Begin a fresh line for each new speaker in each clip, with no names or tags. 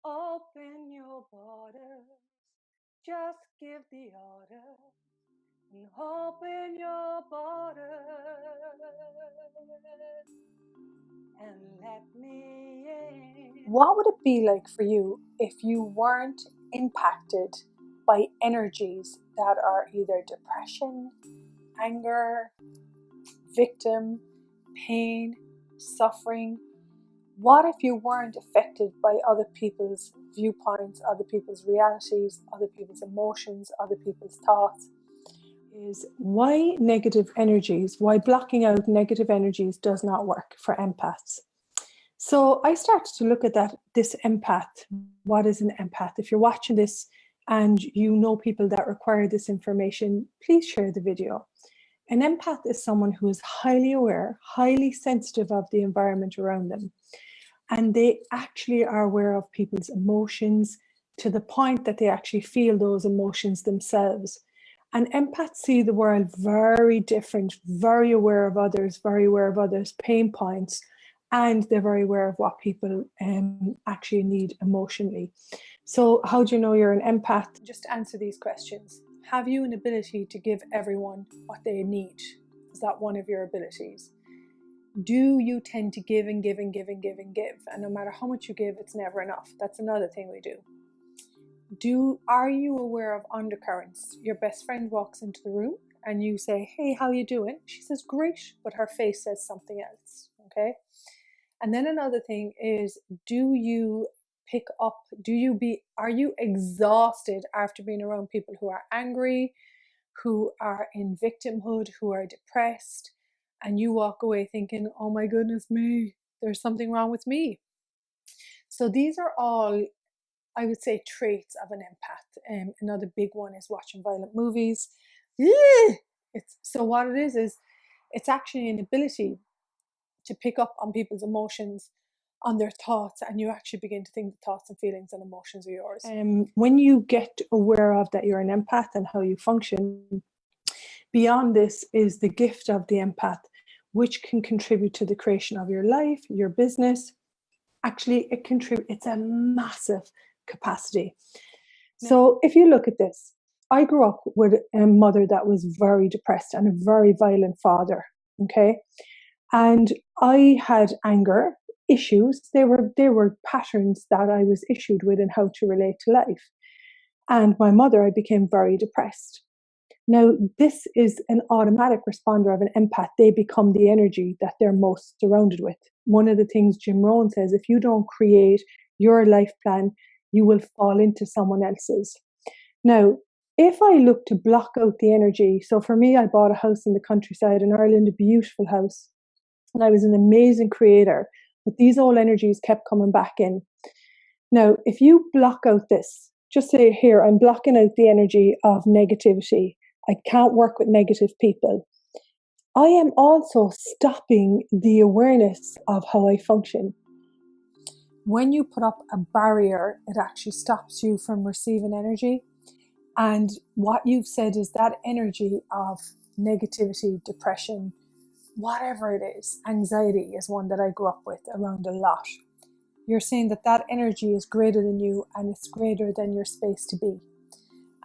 Open your borders, just give the order, and open your borders, and let me in. What would it be like for you if you weren't impacted by energies that are either depression, anger, victim, pain, suffering? What if you weren't affected by other people's viewpoints, other people's realities, other people's emotions, other people's thoughts? Is why negative energies, why blocking out negative energies does not work for empaths. So I started to look at this empath. What is an empath? If you're watching this and you know people that require this information, please share the video. An empath is someone who is highly aware, highly sensitive of the environment around them. And they actually are aware of people's emotions to the point that they actually feel those emotions themselves. And empaths see the world very different, very aware of others, very aware of others' pain points, and they're very aware of what people actually need emotionally. So how do you know you're an empath? Just answer these questions. Have you an ability to give everyone what they need? Is that one of your abilities? Do you tend to give and give and give and give and give? And no matter how much you give, it's never enough. That's another thing we do. Are you aware of undercurrents? Your best friend walks into the room and you say, "Hey, how you doing?" She says, "Great," but her face says something else. Okay. And then another thing is, do you pick up, are you exhausted after being around people who are angry, who are in victimhood, who are depressed, and you walk away thinking, "Oh my goodness me, there's something wrong with me"? So these are all, I would say, traits of an empath. Another big one is watching violent movies. So what it is it's actually an ability to pick up on people's emotions, on their thoughts, and you actually begin to think the thoughts and feelings and emotions are yours. When you get aware of that you're an empath and how you function, beyond this is the gift of the empath, which can contribute to the creation of your life, your business. Actually, it's a massive capacity. So if you look at this, I grew up with a mother that was very depressed and a very violent father. Okay. And I had anger issues. They were patterns that I was issued with in how to relate to life. And my mother, I became very depressed. Now, this is an automatic responder of an empath. They become the energy that they're most surrounded with. One of the things Jim Rohn says, if you don't create your life plan, you will fall into someone else's. Now, if I look to block out the energy, so for me, I bought a house in the countryside in Ireland, a beautiful house, and I was an amazing creator, but these old energies kept coming back in. Now, if you block out this, just say here, I'm blocking out the energy of negativity. I can't work with negative people. I am also stopping the awareness of how I function. When you put up a barrier, it actually stops you from receiving energy. And what you've said is that energy of negativity, depression, whatever it is, anxiety is one that I grew up with around a lot. You're saying that energy is greater than you and it's greater than your space to be.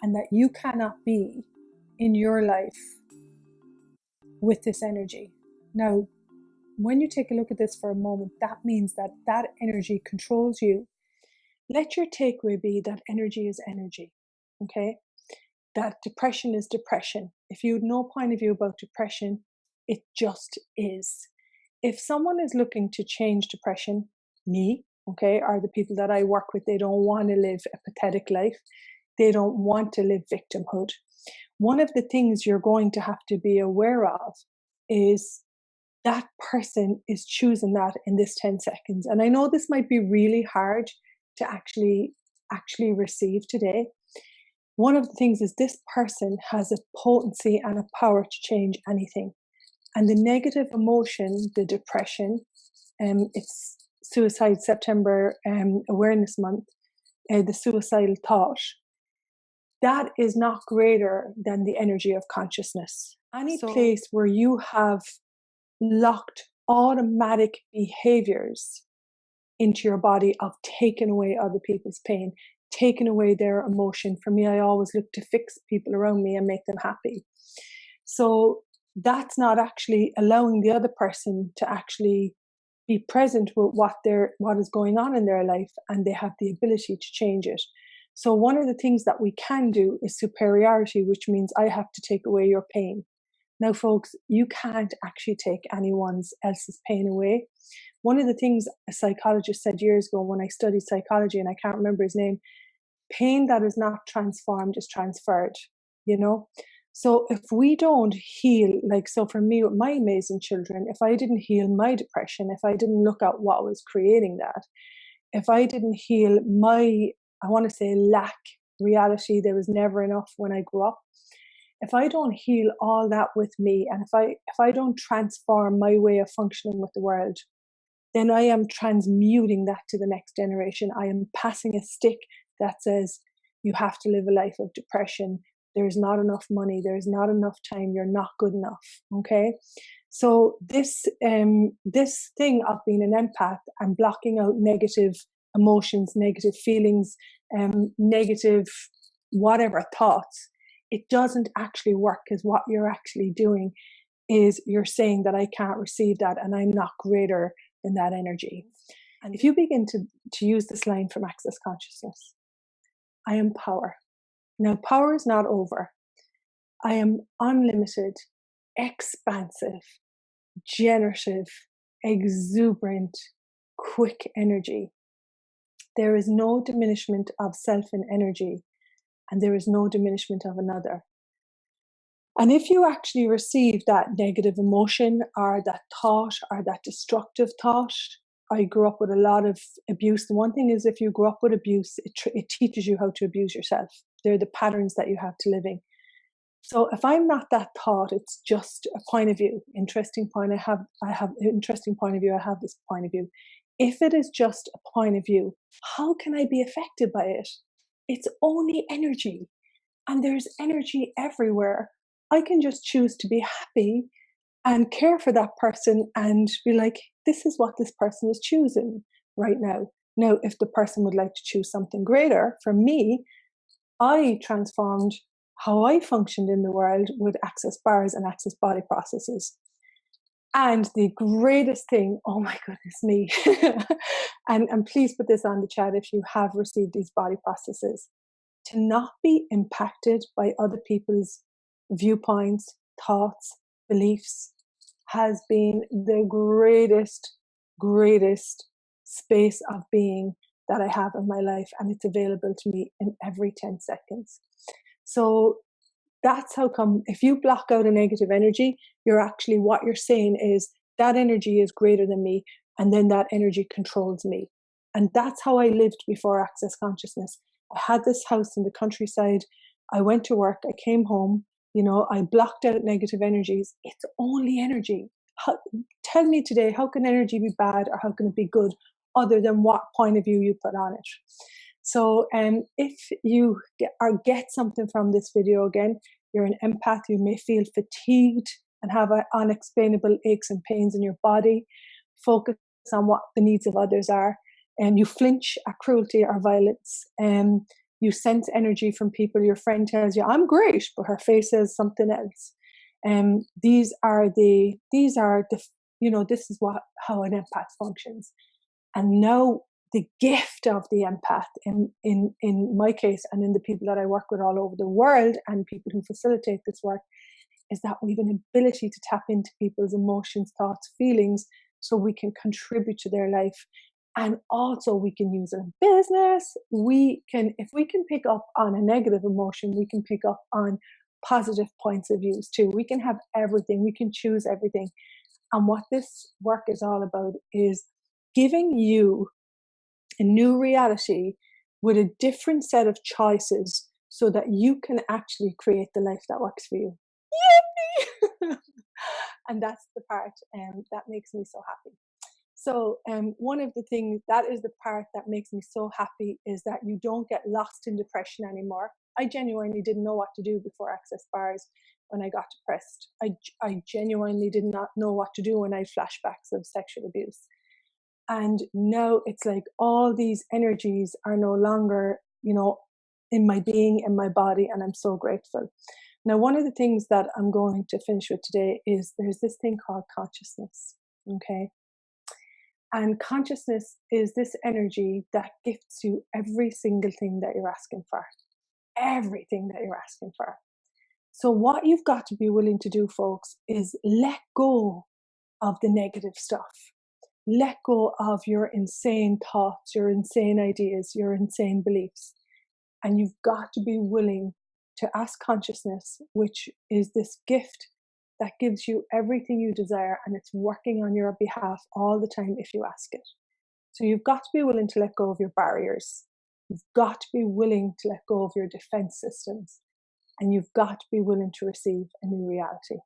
And that you cannot be in your life with this energy. Now, when you take a look at this for a moment, that means that energy controls you. Let your takeaway be that energy is energy, okay? That depression is depression. If you had no point of view about depression, it just is. If someone is looking to change depression, me, okay, or the people that I work with, they don't want to live a pathetic life. They don't want to live victimhood. One of the things you're going to have to be aware of is that person is choosing that in this 10 seconds. And I know this might be really hard to actually receive today. One of the things is this person has a potency and a power to change anything. And the negative emotion, the depression, it's Suicide September Awareness Month, the suicidal thought, that is not greater than the energy of consciousness. Any place where you have locked automatic behaviors into your body of taking away other people's pain, taking away their emotion. For me, I always look to fix people around me and make them happy. So that's not actually allowing the other person to actually be present with what is going on in their life, and they have the ability to change it. So one of the things that we can do is superiority, which means I have to take away your pain. Now, folks, you can't actually take anyone else's pain away. One of the things a psychologist said years ago when I studied psychology, and I can't remember his name, pain that is not transformed is transferred, you know? So if we don't heal, like, so for me with my amazing children, if I didn't heal my depression, if I didn't look at what was creating that, if I didn't heal my, I want to say, lack reality, there was never enough when I grew up. If I don't heal all that with me, and if I don't transform my way of functioning with the world, then I am transmuting that to the next generation. I am passing a stick that says you have to live a life of depression. There's not enough money. There's not enough time. You're not good enough. Okay. So this thing of being an empath and blocking out negative emotions, negative feelings, negative whatever thoughts, it doesn't actually work, because what you're actually doing is you're saying that I can't receive that and I'm not greater than that energy. And if you begin to use this line from Access Consciousness, I am power. Now, power is not over. I am unlimited, expansive, generative, exuberant, quick energy. There is no diminishment of self and energy, and there is no diminishment of another. And if you actually receive that negative emotion or that thought or that destructive thought, I grew up with a lot of abuse. The one thing is, if you grew up with abuse, it teaches you how to abuse yourself. They're the patterns that you have to living. So if I'm not that thought, it's just a point of view. Interesting point. I have interesting point of view. I have this point of view. If it is just a point of view, how can I be affected by it? It's only energy, and there's energy everywhere. I can just choose to be happy and care for that person and be like, this is what this person is choosing right now. Now, if the person would like to choose something greater, for me, I transformed how I functioned in the world with access bars and access body processes. And the greatest thing, oh my goodness me, and please put this on the chat if you have received these body processes, to not be impacted by other people's viewpoints, thoughts, beliefs has been the greatest space of being that I have in my life. And it's available to me in every 10 seconds. So that's how come if you block out a negative energy, you're actually, what you're saying is that energy is greater than me. And then that energy controls me. And that's how I lived before Access Consciousness. I had this house in the countryside. I went to work. I came home. I blocked out negative energies. It's only energy. Tell me today, how can energy be bad or how can it be good other than what point of view you put on it? So if you get something from this video, again, you're an empath, you may feel fatigued and have unexplainable aches and pains in your body. Focus on what the needs of others are. And you flinch at cruelty or violence. You sense energy from people. Your friend tells you, I'm great, but her face says something else. This is how an empath functions. And now the gift of the empath in my case, and in the people that I work with all over the world and people who facilitate this work, is that we have an ability to tap into people's emotions, thoughts, feelings, so we can contribute to their life. And also we can use it in business. If we can pick up on a negative emotion, we can pick up on positive points of views too. We can have everything. We can choose everything. And what this work is all about is giving you a new reality with a different set of choices so that you can actually create the life that works for you. Yay! And that's the part that makes me so happy. So one of the things, that is the part that makes me so happy, is that you don't get lost in depression anymore. I genuinely didn't know what to do before Access Bars when I got depressed. I genuinely did not know what to do when I had flashbacks of sexual abuse. And now it's like all these energies are no longer, in my being, in my body, and I'm so grateful. Now, one of the things that I'm going to finish with today is there's this thing called consciousness. Okay. And consciousness is this energy that gifts you every single thing that you're asking for. Everything that you're asking for. So, what you've got to be willing to do, folks, is let go of the negative stuff. Let go of your insane thoughts, your insane ideas, your insane beliefs. And you've got to be willing to ask consciousness, which is this gift that gives you everything you desire, and it's working on your behalf all the time if you ask it. So you've got to be willing to let go of your barriers. You've got to be willing to let go of your defense systems. And you've got to be willing to receive a new reality.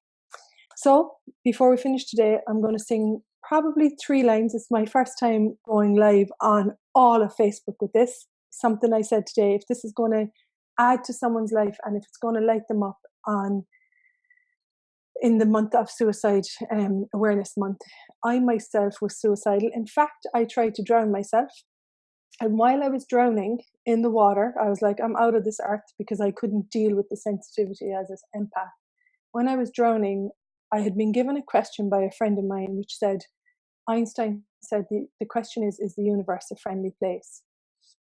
So before we finish today, I'm going to sing probably 3 lines. It's my first time going live on all of Facebook with this. Something I said today, if this is going to add to someone's life and if it's going to light them up in the month of Suicide Awareness Month. I myself was suicidal. In fact, I tried to drown myself. And while I was drowning in the water, I was like, I'm out of this earth, because I couldn't deal with the sensitivity as an empath. When I was drowning, I had been given a question by a friend of mine, which said, Einstein said, the question is the universe a friendly place?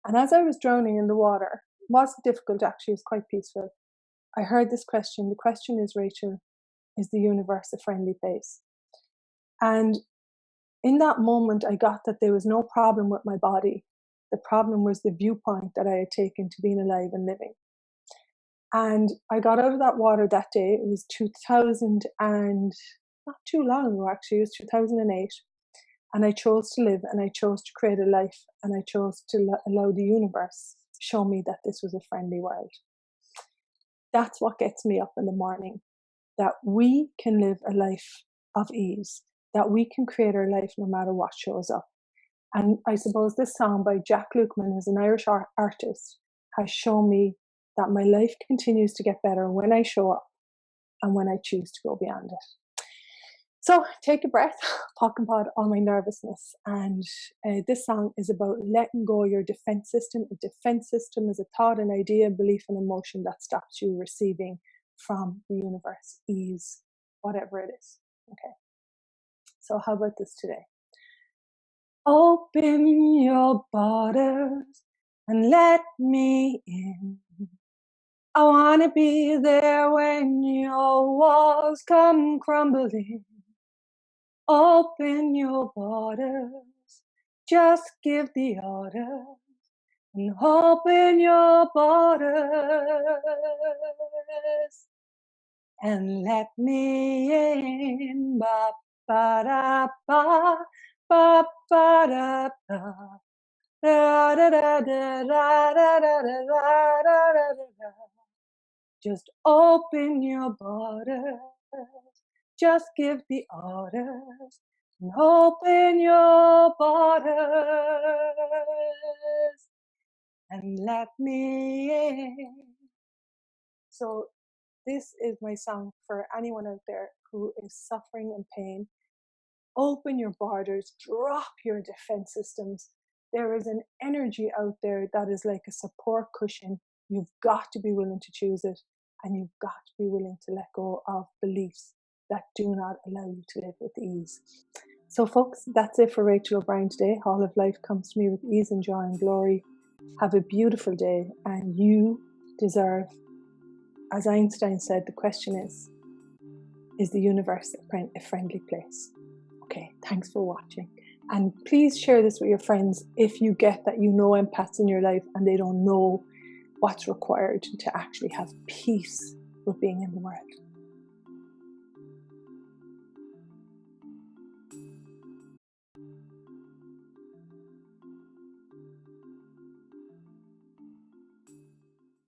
And as I was drowning in the water, it wasn't difficult actually, it was quite peaceful. I heard this question. The question is, Rachael, is the universe a friendly place? And in that moment, I got that there was no problem with my body. The problem was the viewpoint that I had taken to being alive and living. And I got out of that water that day. It was 2000 and not too long ago, actually. It was 2008. And I chose to live, and I chose to create a life, and I chose to allow the universe to show me that this was a friendly world. That's what gets me up in the morning, that we can live a life of ease, that we can create our life no matter what shows up. And I suppose this song by Jack Lukeman, who's an Irish artist, has shown me that my life continues to get better when I show up and when I choose to go beyond it. So take a breath, pock and pod all my nervousness. And this song is about letting go of your defense system. A defense system is a thought, an idea, belief, and emotion that stops you receiving from the universe, ease, whatever it is. Okay. So how about this today? Open your borders and let me in. I want to be there when your walls come crumbling. Open your borders, just give the order, and open your borders and let me in. Ba ba da ba, ba ba da ba, da da da da da da da da da da. Just open your borders. Just give the orders and open your borders and let me in. So this is my song for anyone out there who is suffering in pain. Open your borders, drop your defense systems. There is an energy out there that is like a support cushion. You've got to be willing to choose it, and you've got to be willing to let go of beliefs that do not allow you to live with ease. So folks, that's it for Rachael O'Brien today. All of life comes to me with ease and joy and glory. Have a beautiful day, and you deserve, as Einstein said, the question is the universe a friendly place? Okay, thanks for watching. And please share this with your friends if you get that you know empaths in your life and they don't know what's required to actually have peace with being in the world.